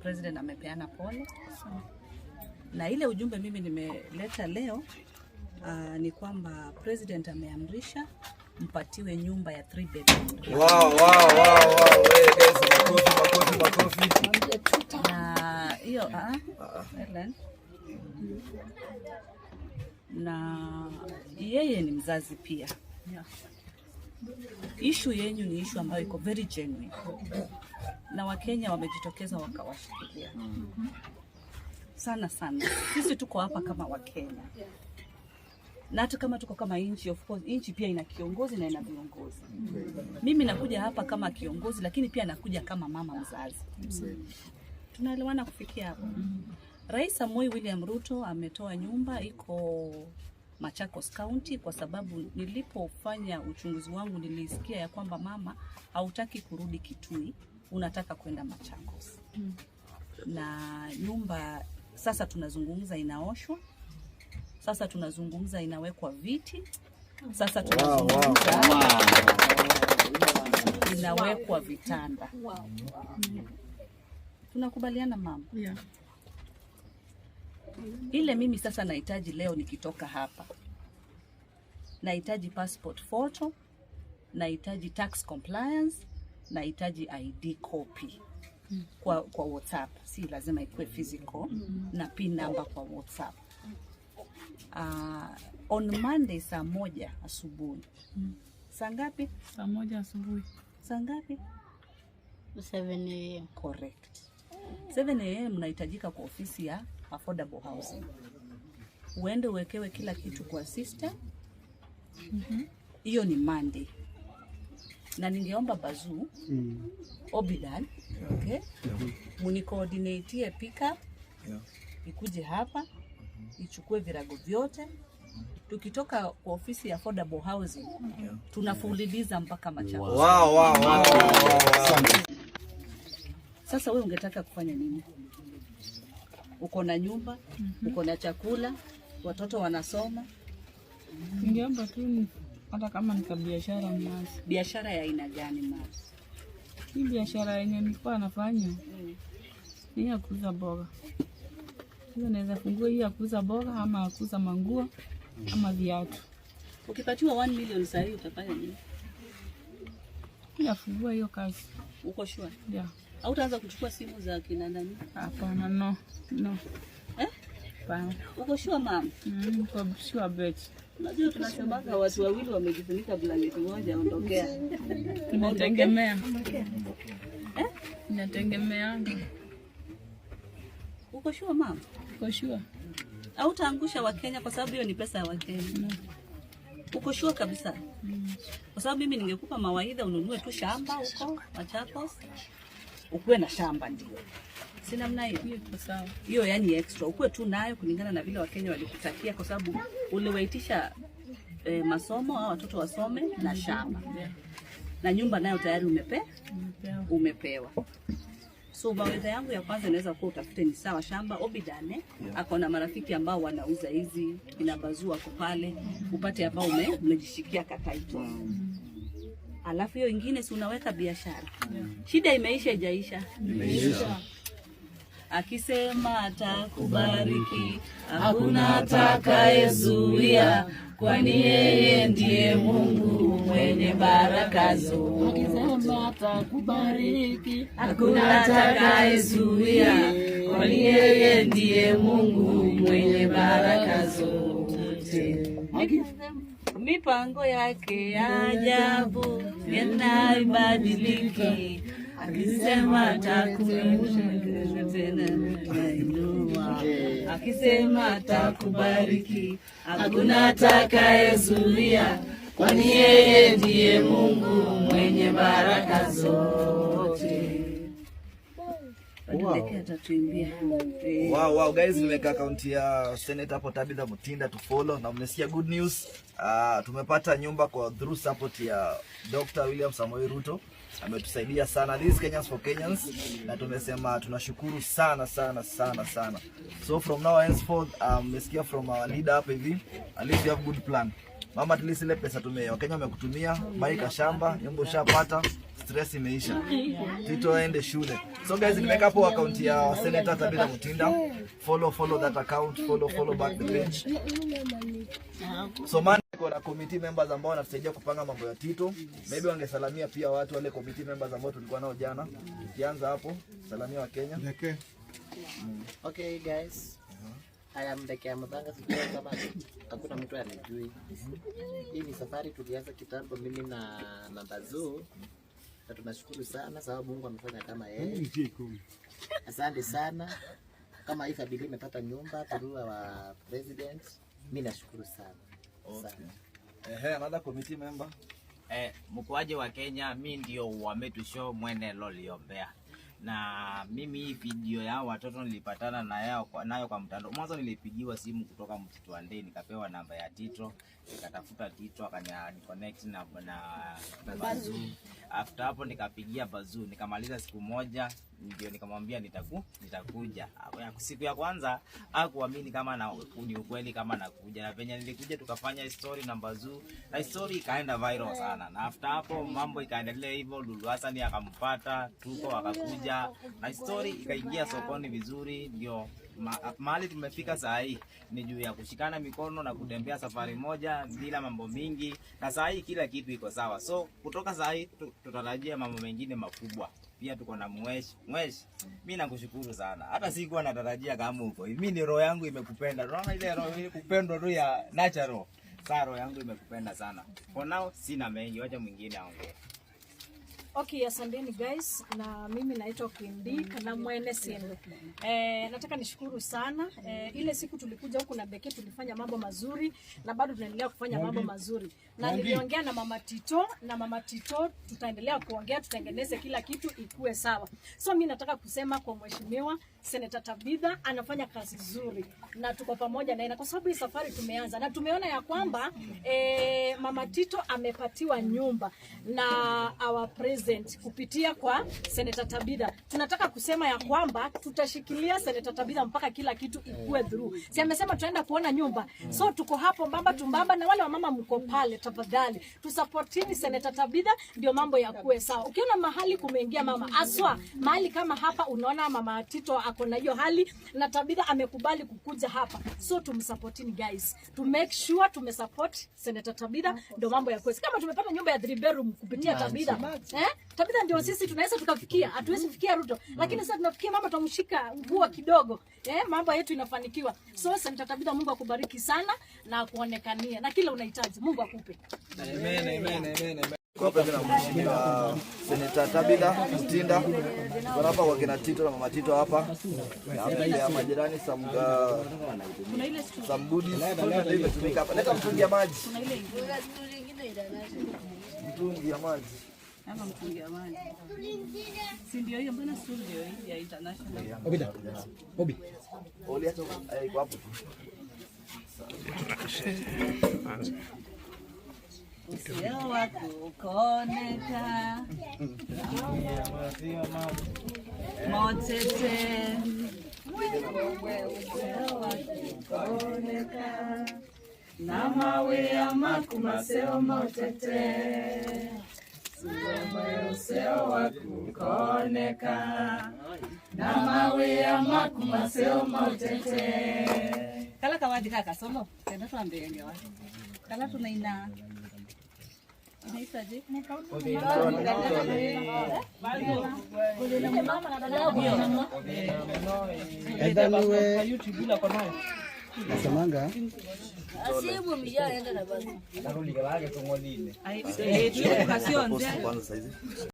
President amepeana pole. Na ile ujumbe mimi nimeleta leo ni kwamba President ameamrisha mpatiwe nyumba ya 3 bedroom. Wow. Makofi. Na hiyo na yeye ni mzazi pia. Issue yenyu ni issue ambayo iko very genuine. Na Wakenya wamejitokeza wakawashikilia. Sana. Sisi tuko hapa kama Wakenya. Na hata kama tuko kama nchi, of course nchi pia ina kiongozi na ina viongozi. Mimi nakuja hapa kama kiongozi, lakini pia nakuja kama mama mzazi. Tunaelewana kufikia hapo. Rais Samoei William Ruto ametoa nyumba iko Machakos County kwa sababu nilipofanya uchunguzi wangu nilisikia ya kwamba mama hautaki kurudi Kitui, unataka kwenda Machakos. Na nyumba sasa tunazungumza inaoshwa. Sasa tunazungumza inawekwa viti. Sasa tunazungumza inawekwa vitanda. Tunakubaliana mama? Yeah. Ile mimi sasa nahitaji leo nikitoka hapa. Nahitaji passport photo, nahitaji tax compliance, nahitaji ID copy kwa WhatsApp. Si lazima ikuwe physical, na pin number kwa WhatsApp. On Monday saa 1 asubuhi. Saa ngapi? Saa 1 asubuhi. Saa ngapi? 7 AM. Correct. 7 AM mnahitajika kwa ofisi ya affordable housing. Uende uwekewe kila kitu kwa system. Hiyo ni Monday. Na ningeomba Bazuu, Obidan, okay? Muni coordinate pick up. Ikuje hapa, ichukue virago vyote. Tukitoka kwa ofisi ya affordable housing, tunafululiza mpaka Machakos. Wow. Sasa wewe ungetaka kufanya nini? Uko na nyumba, uko na chakula, watoto wanasoma. Ningeomba tu hata kama ni biashara mwanzo. Biashara ya aina gani mwanzo? Hii biashara yenye nilikuwa nafanya ni ya kuuza boga. Sasa naweza fungua hii ya kuuza boga ama kuuza manguo ama viatu. Ukipatiwa 1 million sasa hivi utafanya nini? Nafungua hiyo kazi. Uko sure? Yeah. Au utaanza kuchukua simu za kina nani? Hapana, no. Hapana. Uko sure mama? Uko sure bet. Unajua tunasemaga watu wawili wamejifunika blanketi moja ondokea. Tunategemea. Inategemea. Uko sure mama? Uko sure. Au utaangusha Wakenya kwa sababu hiyo ni pesa ya Wakenya? Uko sure kabisa? Kwa sababu mimi ningekupa mawaidha ununue tu shamba huko Machakos. Ukuwe na shamba ndio. Si namna hiyo? Sawa. Hiyo yani extra. Ukuwe tu nayo kulingana na vile Wakenya walikutakia kwa sababu uliwaitisha masomo au watoto wasome na shamba. Na nyumba nayo tayari umepewa. So mawaidha yangu ya kwanza inaweza kuwa utafute ni sawa shamba Obidane, ako na marafiki ambao wanauza hizi inabazua kwa pale, upate ambao umejishikia kataito. Alafu hiyo ingine si unaweka biashara. Shida imeisha ijaisha? Imeisha. Akisema atakubariki, hakuna atakayezuia, kwani yeye ndiye Mungu mwenye baraka zote. Akisema atakubariki, hakuna atakayezuia, kwani yeye ndiye Mungu mwenye baraka zote. Mipango yake ya ajabu yanaibadiliki. Akisema atakuinua tena nainua. Akisema atakubariki, hakuna atakayezuia, kwani yeye ndiye Mungu mwenye baraka zote. Wow guys, nimeweka account ya Senator hapo Tabitha Mutinda to follow, na umesikia good news. Tumepata nyumba kwa through support ya Dr. William Samoei Ruto. Ametusaidia sana. This is Kenyans for Kenyans, na tumesema tunashukuru sana. So from now henceforth, umesikia from our leader hapa hivi, at least you have good plan. Mama, at least ile pesa Wakenya wamekutumia, baika shamba, nyumba ushapata, stress imeisha. Tito aende shule. So guys, nimeweka hapo account ya Senator Tabitha Mutinda. Follow that account, follow back the page. So man, kuna committee members ambao wanatusaidia kupanga mambo ya Tito. Maybe wangesalamia pia watu wale committee members ambao tulikuwa nao jana. Tukianza hapo, salamia wa Kenya. Okay guys. I am the Kiamutanga, sijui kama hakuna mtu anajui. Hii ni safari tulianza kitambo mimi na Bazoo. Na tunashukuru sana sababu Mungu amefanya kama yeye. Asante sana. Kama hii familia imepata nyumba through our president, mimi nashukuru sana. Okay. Another committee member. Mkoaji wa Kenya, mimi ndio wametushow mwene loliombea. Na mimi hii video ya watoto nilipatana nayo kwa mtandao. Mwanzo nilipigiwa simu kutoka Mtitwande, nikapewa namba ya Tito, nikatafuta Tito akani connect na Bazoo. After hapo nikapigia Bazoo, nikamaliza siku moja ndio nikamwambia nitakuja. Siku ya kwanza hakuamini kama ni ukweli kama nakuja. Na venye nilikuja tukafanya story na Bazoo, na story ikaenda viral sana. Na after hapo mambo ikaendelea hivyo, Lulu Hassan akampata, Tuko akakuja, na story ikaingia sokoni vizuri. Ndio mahali tumefika saa hii ni juu ya kushikana mikono na kutembea safari moja bila mambo mingi, na saa hii kila kitu iko sawa. So kutoka saa hii tutarajia mambo mengine makubwa. Pia tuko na Mwesh. Mimi nakushukuru sana. Hata sikuwa natarajia kama huko. Mimi ni roho yangu imekupenda. Unaona ile roho ile kupendwa tu ya natural. Sasa roho yangu imekupenda sana. For now sina mengi, wacha mwingine aongee. Okay, asanteni guys, na mimi naitwa Queen D na mwene Sendo. Nataka nishukuru sana. Ile siku tulikuja huku na Beke tulifanya mambo mazuri na bado tunaendelea kufanya mambo mazuri. Na niliongea na Mama Tito tutaendelea kuongea, tutengeneze kila kitu ikue sawa. So mimi nataka kusema kwa mheshimiwa Senator Tabitha anafanya kazi nzuri na tuko pamoja naye, kwa sababu hii safari tumeanza na tumeona ya kwamba Mama Tito amepatiwa nyumba na our president kupitia kwa Senator Tabitha. Tunataka kusema ya kwamba tutashikilia Senator Tabitha mpaka kila kitu ikue through. Si amesema tutaenda kuona nyumba. So tuko hapo mbamba tumbamba, na wale wa mama mko pale, tafadhali tusupportini Senator Tabitha ndio mambo yakue sawa. Ukiona mahali kumeingia mama aswa, mahali kama hapa unaona Mama Tito ako na hiyo hali na Tabitha amekubali kukuja hapa. So tumsupportini guys. To make sure tumesupport Senator Tabitha ndio mambo yakue. Kama tumepata nyumba ya 3 bedroom kupitia Tabitha. Tabitha ndio sisi tunaweza tukafikia. Hatuwezi fikia Ruto. Lakini sasa tunafikia mama tumshika nguo kidogo. Mambo yetu inafanikiwa. So Senator Tabitha, Mungu akubariki sana na kuonekania. Na kila unahitaji Mungu akupe. Amen. Kwa pamoja na mheshimiwa Senator Tabitha Mutinda. Kwa hapa kwa kina Tito na Mama Tito hapa. Ya majirani Sambudi ndio imetumika hapa. Leta mtungi ya maji. Kuna ile mtungi ya maji. Hapa mtungi ya maji. Si ndio hiyo, mbona studio hii ya international? Obi. Oli acha iko hapo. Usio wako ukoneka motete usio wako ukoneka na mawe ya makumaseo motete usio wako ukoneka na mawe ya makumaseo motete. Kala kawadi kaka somo tena tuambie ngewa kala tunaina inaitaje Nasemanga asibu mjia enda na basi. Ai,